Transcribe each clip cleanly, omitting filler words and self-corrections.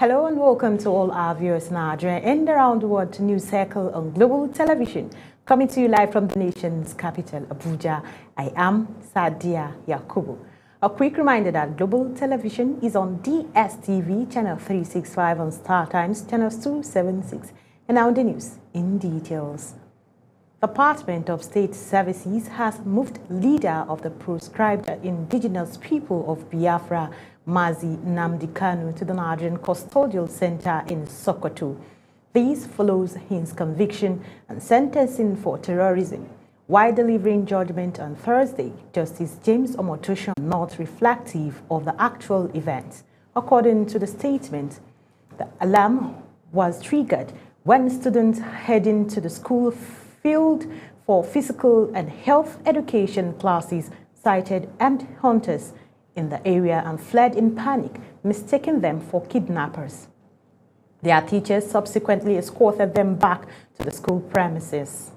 Hello and welcome to all our viewers in Nigeria and around the world to News Circle on Global Television. Coming to you live from the nation's capital, Abuja. I am Sadia Yakubu. A quick reminder that Global Television is on DSTV, channel 365 on Star Times, channels 276. And now the news in details. The Department of State Services has moved leader of the proscribed indigenous people of Biafra, Mazi Nnamdi Kanu, to the Nigerian Custodial Center in Sokoto. This follows his conviction and sentencing for terrorism. While delivering judgment on Thursday, Justice James Omotosho not reflective of the actual events. According to the statement, the alarm was triggered when students heading to the school field for physical and health education classes sighted armed hunters in the area and fled in panic, mistaking them for kidnappers. Their teachers subsequently escorted them back to the school premises.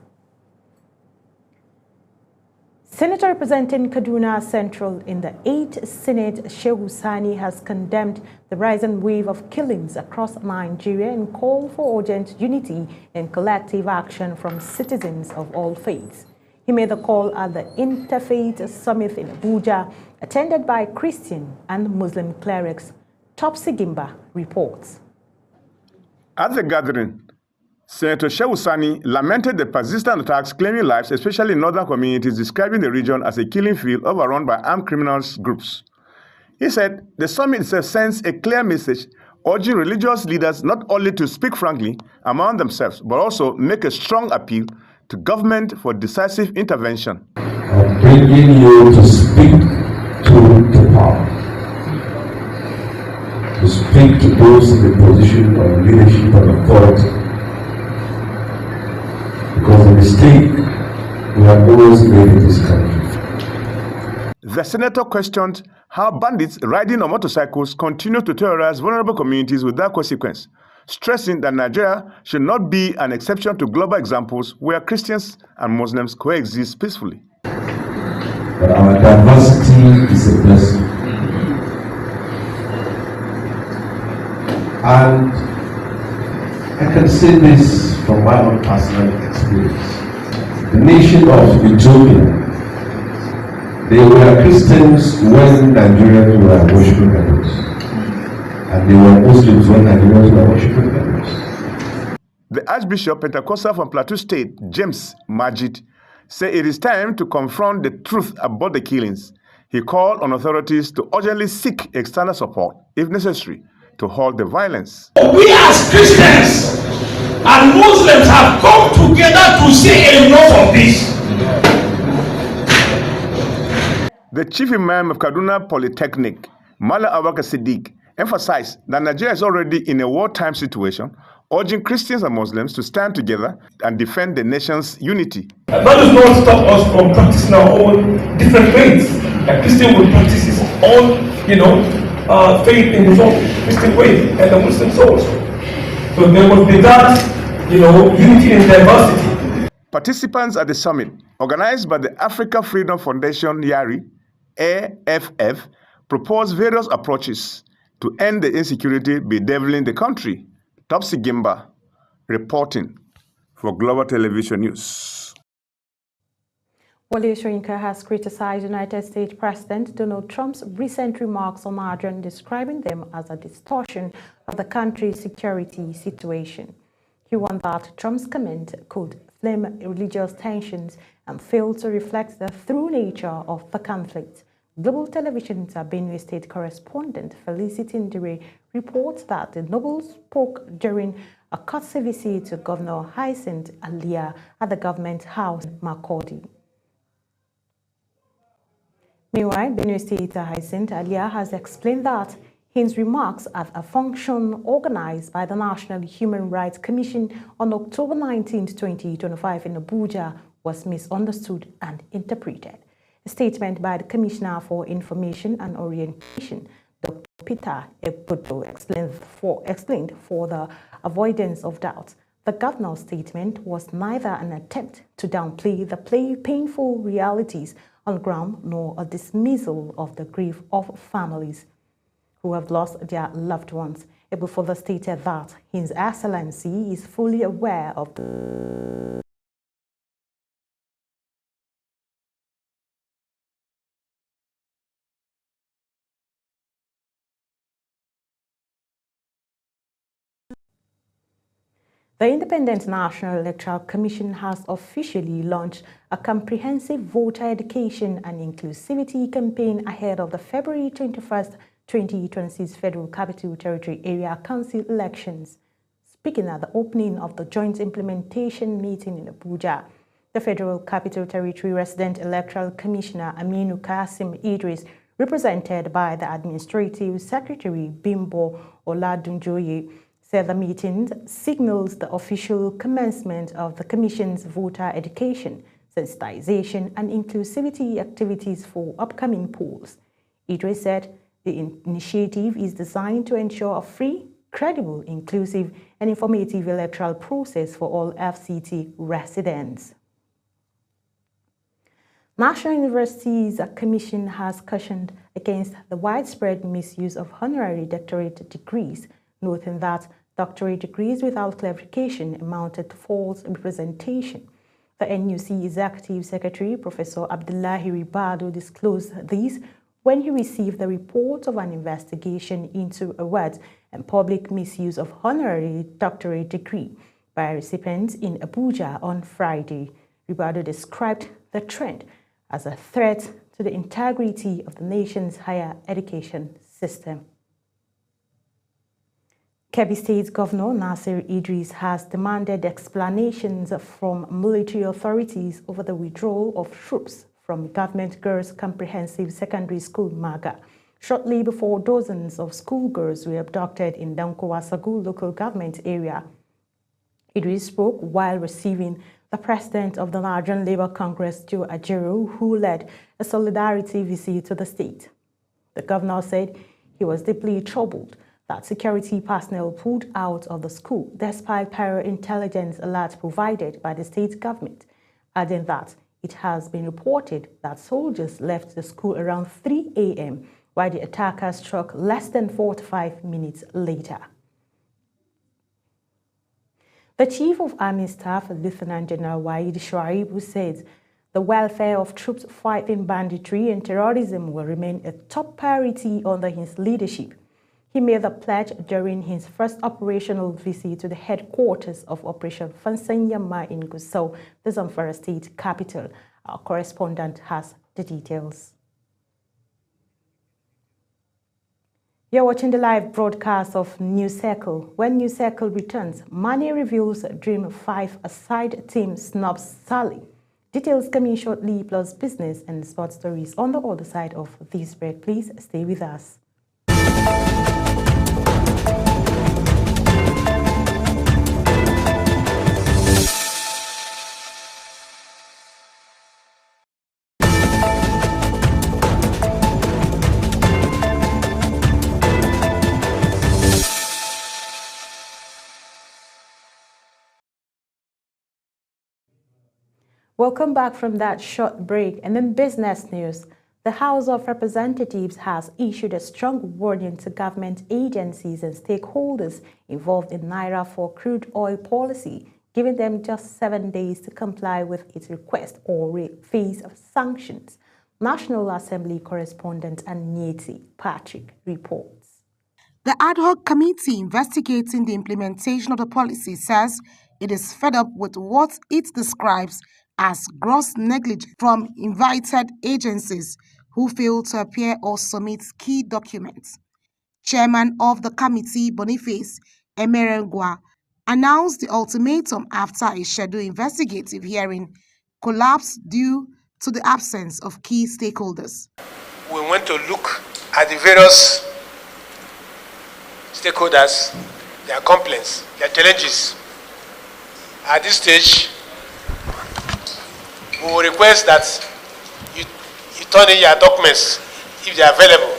Senator representing Kaduna Central in the 8th Senate, Shehu Sani, has condemned the rising wave of killings across Nigeria and called for urgent unity and collective action from citizens of all faiths. He made the call at the Interfaith Summit in Abuja, attended by Christian and Muslim clerics. Topsy Gimba reports. At the gathering, Senator Shehu Sani lamented the persistent attacks claiming lives, especially in northern communities, describing the region as a killing field overrun by armed criminals groups. He said the summit itself sends a clear message urging religious leaders not only to speak frankly among themselves, but also make a strong appeal to government for decisive intervention. I'm bringing you to speak to the power, to speak to those in the position of leadership and authority. Because the mistake we have always made in this country. The senator questioned how bandits riding on motorcycles continue to terrorize vulnerable communities without consequence, stressing that Nigeria should not be an exception to global examples where Christians and Muslims coexist peacefully. But our diversity is a blessing. And I can say this from my own personal experience. The nation of Ethiopia, they were Christians when Nigerians were worshiping idols. And they were Muslims when Nigerians were worshiping idols. The Archbishop Pentecostal from Plateau State, James Majid, said it is time to confront the truth about the killings. He called on authorities to urgently seek external support, if necessary, to halt the violence. We as Christians and Muslims have come together to say enough of this. The chief imam of Kaduna Polytechnic, Mala Abubakar Siddiq, emphasized that Nigeria is already in a wartime situation, urging Christians and Muslims to stand together and defend the nation's unity. That does not stop us from practicing our own different faiths. A Christian will practice his own, faith in his own Christian way, and the Muslims also. So there must be that, unity in diversity. Participants at the summit, organized by the Africa Freedom Foundation (YARI), AFF, proposed various approaches to end the insecurity bedeviling the country. Topsy Gimba reporting for Global Television News. Wole Soyinka has criticized United States President Donald Trump's recent remarks on Nigeria, describing them as a distortion of the country's security situation. He warned that Trump's comment could flame religious tensions and fail to reflect the true nature of the conflict. Global Television's Benue State correspondent Felicity Ndire reports that the noble spoke during a courtesy visit to Governor Hyacinth Alia at the government house in Makurdi. Meanwhile, Benue State Hyacinth Alia has explained that his remarks at a function organized by the National Human Rights Commission on October 19, 2025 in Abuja was misunderstood and interpreted. A statement by the Commissioner for Information and Orientation, Dr. Peter Ekpoto, explained for the avoidance of doubt. The governor's statement was neither an attempt to downplay the painful realities on ground nor a dismissal of the grief of families who have lost their loved ones. Ibu further stated that His Excellency is fully aware of the The Independent National Electoral Commission has officially launched a comprehensive voter education and inclusivity campaign ahead of the February 21st, 2026 Federal Capital Territory Area Council elections. Speaking at the opening of the joint implementation meeting in Abuja, the Federal Capital Territory Resident Electoral Commissioner Aminu Kasim Idris, represented by the Administrative Secretary Bimbo Oladunjoye, said the meeting signals the official commencement of the Commission's voter education, sensitization, and inclusivity activities for upcoming polls. Idris said the initiative is designed to ensure a free, credible, inclusive, and informative electoral process for all FCT residents. National Universities Commission has cautioned against the widespread misuse of honorary doctorate degrees, noting that doctorate degrees without clarification amounted to false representation. The NUC Executive Secretary, Professor Abdullahi Ribado, disclosed this when he received the report of an investigation into awards and public misuse of honorary doctorate degree by recipients in Abuja on Friday. Ribado described the trend as a threat to the integrity of the nation's higher education system. Kebbi State Governor Nasir Idris has demanded explanations from military authorities over the withdrawal of troops from Government Girls Comprehensive Secondary School, Maga, shortly before dozens of schoolgirls were abducted in Danko-Wasagu local government area. Idris spoke while receiving the president of the Nigerian Labour Congress, Joe Ajaero, who led a solidarity visit to the state. The governor said he was deeply troubled that security personnel pulled out of the school despite prior intelligence alerts provided by the state government, adding that it has been reported that soldiers left the school around 3 a.m. while the attackers struck less than 45 minutes later. The Chief of Army Staff, Lieutenant General Waheed Shuaibu, said the welfare of troops fighting banditry and terrorism will remain a top priority under his leadership. He made the pledge during his first operational visit to the headquarters of Operation Fansanyama in Gusau, the Zamfara state capital. Our correspondent has the details. You're watching the live broadcast of News Circle. When News Circle returns, Mane reveals Dream 5 aside team snubs Sally. Details coming shortly, plus business and sports stories on the other side of this break. Please stay with us. Welcome back from that short break. And in business news, the House of Representatives has issued a strong warning to government agencies and stakeholders involved in Naira for crude oil policy, giving them just 7 days to comply with its request or face of sanctions. National Assembly correspondent Anyeti Patrick reports. The ad hoc committee investigating the implementation of the policy says it is fed up with what it describes as gross negligence from invited agencies who fail to appear or submit key documents. Chairman of the committee, Boniface Emerengwa, announced the ultimatum after a scheduled investigative hearing collapsed due to the absence of key stakeholders. We want to look at the various stakeholders, their complaints, their challenges. At this stage, we will request that you turn in your documents if they are available.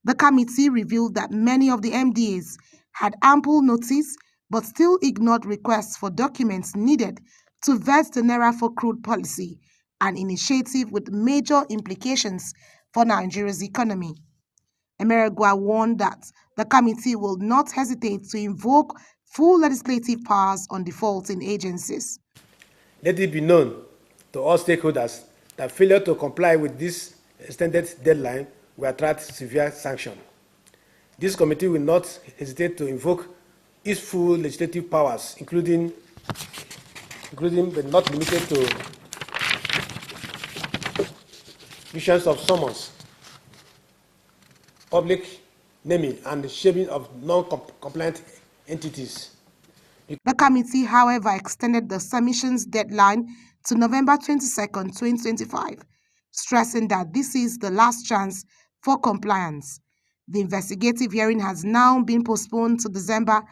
The committee revealed that many of the MDAs had ample notice but still ignored requests for documents needed to vet the Naira for crude policy, an initiative with major implications for Nigeria's economy. Emeregua warned that the committee will not hesitate to invoke full legislative powers on defaulting agencies. Let it be known to all stakeholders that failure to comply with this extended deadline will attract severe sanction. This committee will not hesitate to invoke its full legislative powers, including but not limited to issuance of summons, public naming, and shaming of non-compliant entities. The committee, however, extended the submissions deadline to November 22, 2025, stressing that this is the last chance for compliance. The investigative hearing has now been postponed to December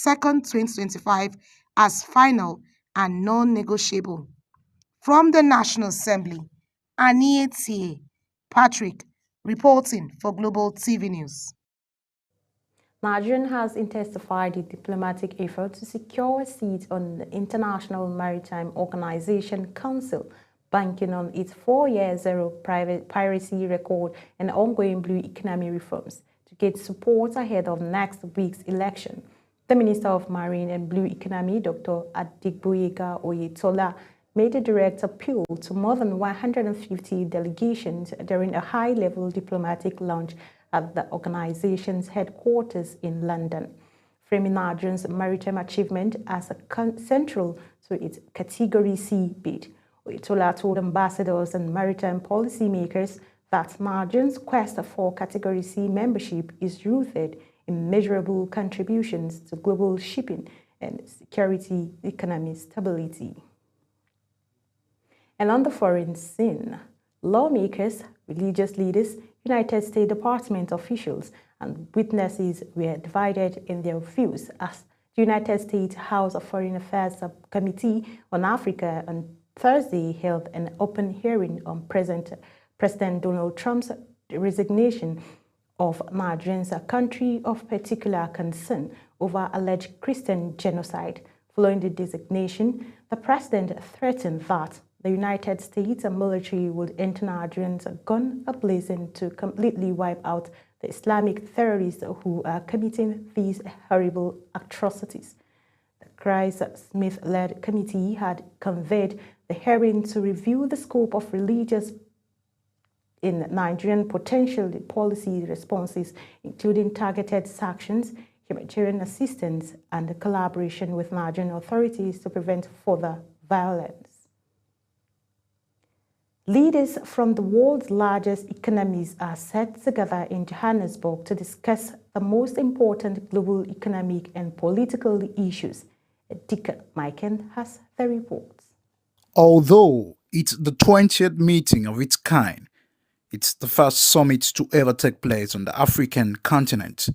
2, 2025 as final and non-negotiable. From the National Assembly, Anie Tie Patrick, reporting for Global TV News. Nigeria has intensified its diplomatic effort to secure a seat on the International Maritime Organization Council, banking on its 4-year zero piracy record and ongoing blue economy reforms to get support ahead of next week's election. The Minister of Marine and Blue Economy, Dr. Adegboyega Oyetola, made a direct appeal to more than 150 delegations during a high-level diplomatic launch at the organization's headquarters in London, framing Nigeria's maritime achievement as central to its Category C bid. Oyetola told ambassadors and maritime policymakers that Nigeria's quest for Category C membership is rooted in measurable contributions to global shipping and security economic stability. And on the foreign scene, lawmakers, religious leaders, United States Department officials, and witnesses were divided in their views as the United States House of Foreign Affairs Subcommittee on Africa on Thursday held an open hearing on President Donald Trump's resignation of Nigerians, a country of particular concern, over alleged Christian genocide. Following the designation, the president threatened that the United States military would enter Nigerians gun a-blazing to completely wipe out the Islamic terrorists who are committing these horrible atrocities. The Chris Smith-led committee had convened the hearing to review the scope of religious in Nigerian potential policy responses, including targeted sanctions, humanitarian assistance, and the collaboration with Nigerian authorities to prevent further violence. Leaders from the world's largest economies are set together in Johannesburg to discuss the most important global economic and political issues. Dika Maiken has the reports. Although it's the 20th meeting of its kind, it's the first summit to ever take place on the African continent.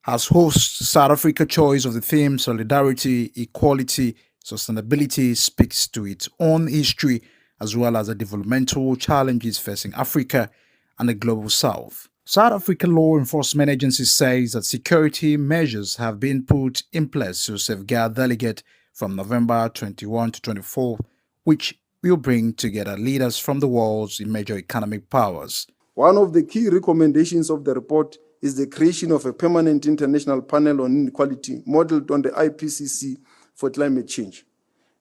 As host, South Africa's choice of the theme Solidarity, Equality, Sustainability speaks to its own history as well as the developmental challenges facing Africa and the global south. South African law enforcement agency says that security measures have been put in place to safeguard delegates from November 21 to 24, which will bring together leaders from the world's major economic powers. One of the key recommendations of the report is the creation of a permanent international panel on inequality modeled on the IPCC for climate change.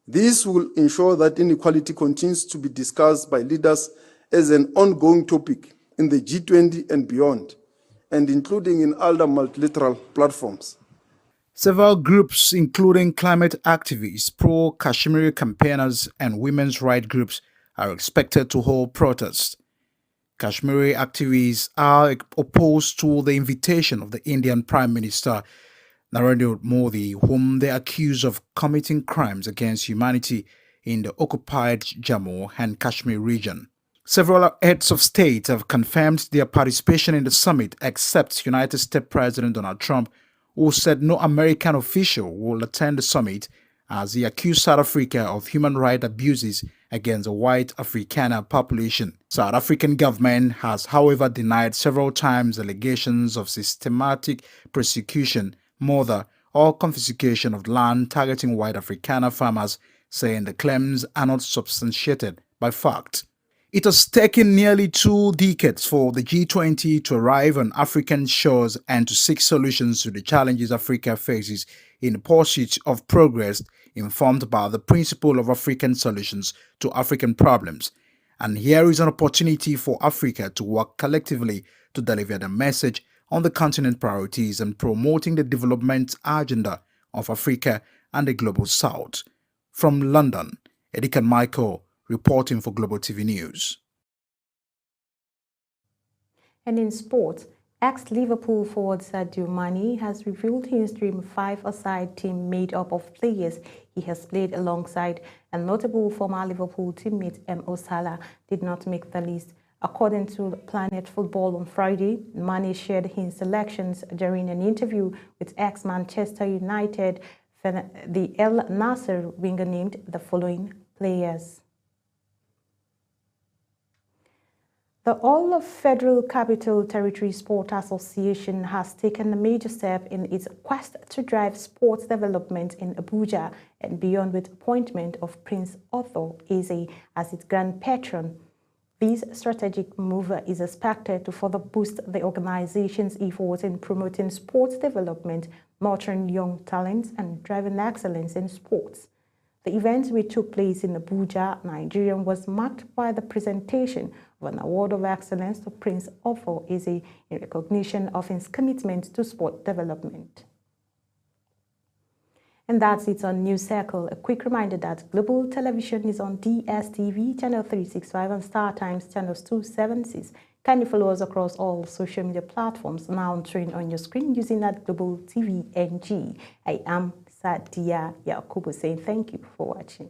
This will ensure that inequality continues to be discussed by leaders as an ongoing topic in the G20 and beyond, and including in other multilateral platforms. Several groups, including climate activists, pro-Kashmiri campaigners, and women's rights groups, are expected to hold protests. Kashmiri activists are opposed to the invitation of the Indian Prime Minister Narendra Modi, whom they accuse of committing crimes against humanity in the occupied Jammu and Kashmir region. Several heads of state have confirmed their participation in the summit, except United States President Donald Trump, who said no American official will attend the summit as he accused South Africa of human rights abuses against the white Afrikaner population. South African government has, however, denied several times allegations of systematic persecution, murder, or confiscation of land targeting white Afrikaner farmers, saying the claims are not substantiated by fact. It has taken nearly 2 decades for the G20 to arrive on African shores and to seek solutions to the challenges Africa faces in pursuit of progress informed by the principle of African solutions to African problems. And here is an opportunity for Africa to work collectively to deliver the message on the continent priorities and promoting the development agenda of Africa and the Global South. From London, Edikan Michael reporting for Global TV News. And in sports, ex-Liverpool forward Sadio Mane has revealed his dream five-a-side team made up of players he has played alongside, and notable former Liverpool teammate Mo Salah did not make the list. According to Planet Football on Friday, Mane shared his selections during an interview with ex-Manchester United. The El Nasser winger named the following players. The All of Federal Capital Territory Sport Association has taken a major step in its quest to drive sports development in Abuja and beyond with appointment of Prince Otto Eze as its grand patron. This strategic move is expected to further boost the organization's efforts in promoting sports development, nurturing young talents, and driving excellence in sports. The event, which took place in Abuja, Nigeria, was marked by the presentation of an award of excellence to Prince Otto Eze in recognition of his commitment to sport development. And that's it on News Circle. A quick reminder that Global Television is on DSTV, channel 365, and Star Times, channels 276. Kindly follow us across all social media platforms now trained on your screen using that Global TV NG. I am Sadia Yakubu saying thank you for watching.